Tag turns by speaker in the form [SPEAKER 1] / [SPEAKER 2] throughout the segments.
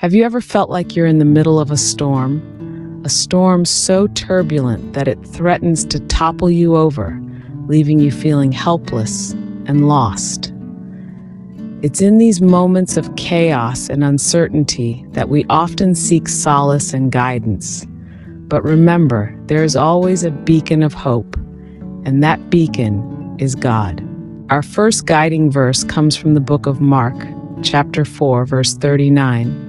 [SPEAKER 1] Have you ever felt like you're in the middle of a storm so turbulent that it threatens to topple you over, leaving you feeling helpless and lost? It's in these moments of chaos and uncertainty that we often seek solace and guidance. But remember, there is always a beacon of hope, and that beacon is God. Our first guiding verse comes from the book of Mark, chapter 4, verse 39,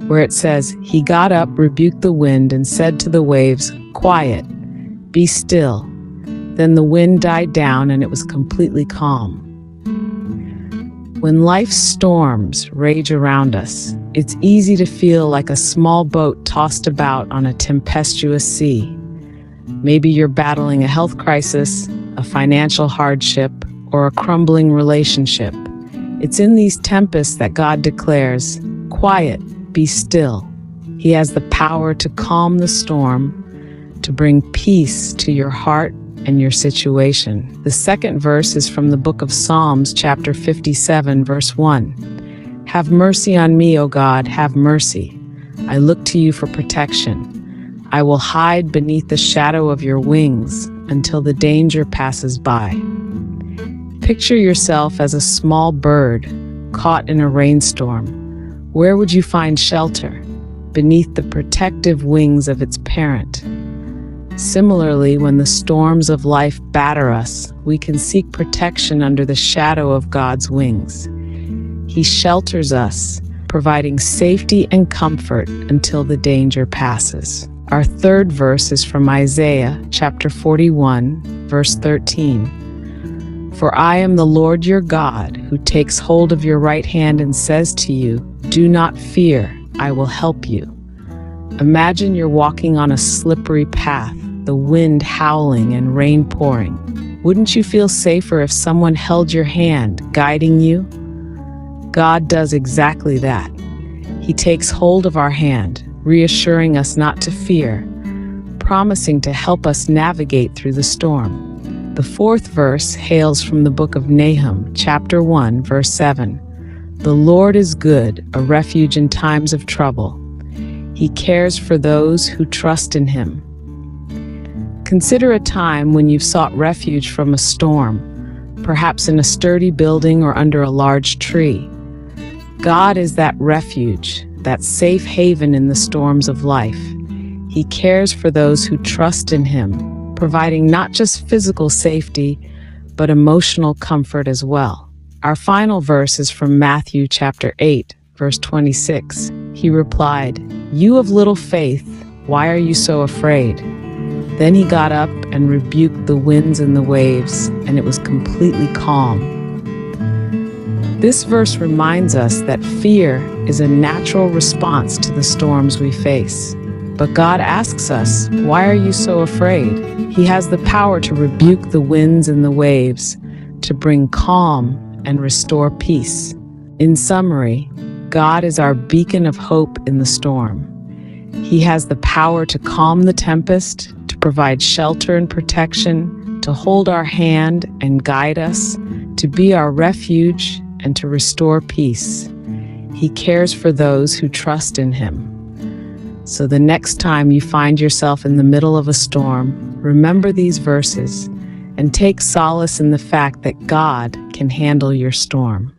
[SPEAKER 1] where it says, "He got up, rebuked the wind, and said to the waves, 'Quiet, be still.' Then the wind died down and it was completely calm." When life's storms rage around us, it's easy to feel like a small boat tossed about on a tempestuous sea. Maybe you're battling a health crisis, a financial hardship, or a crumbling relationship. It's in these tempests that God declares, "Quiet, be still." He has the power to calm the storm, to bring peace to your heart and your situation. The second verse is from the book of Psalms, chapter 57, verse 1. "Have mercy on me, O God, have mercy. I look to you for protection. I will hide beneath the shadow of your wings until the danger passes by." Picture yourself as a small bird caught in a rainstorm. Where would you find shelter? Beneath the protective wings of its parent. Similarly, when the storms of life batter us, we can seek protection under the shadow of God's wings. He shelters us, providing safety and comfort until the danger passes. Our third verse is from Isaiah chapter 41, verse 13. "For I am the Lord your God, who takes hold of your right hand and says to you, 'Do not fear, I will help you.'" Imagine you're walking on a slippery path, the wind howling and rain pouring. Wouldn't you feel safer if someone held your hand, guiding you? God does exactly that. He takes hold of our hand, reassuring us not to fear, promising to help us navigate through the storm. The fourth verse hails from the book of Nahum, chapter 1, verse 7. "The Lord is good, a refuge in times of trouble. He cares for those who trust in him." Consider a time when you've sought refuge from a storm, perhaps in a sturdy building or under a large tree. God is that refuge, that safe haven in the storms of life. He cares for those who trust in him, providing not just physical safety, but emotional comfort as well. Our final verse is from Matthew chapter 8, verse 26. He replied, "You of little faith, why are you so afraid?" Then he got up and rebuked the winds and the waves, and it was completely calm. This verse reminds us that fear is a natural response to the storms we face. But God asks us, why are you so afraid? He has the power to rebuke the winds and the waves, to bring calm and restore peace. In summary, God is our beacon of hope in the storm. He has the power to calm the tempest, to provide shelter and protection, to hold our hand and guide us, to be our refuge and to restore peace. He cares for those who trust in him. So the next time you find yourself in the middle of a storm, remember these verses and take solace in the fact that God can handle your storm.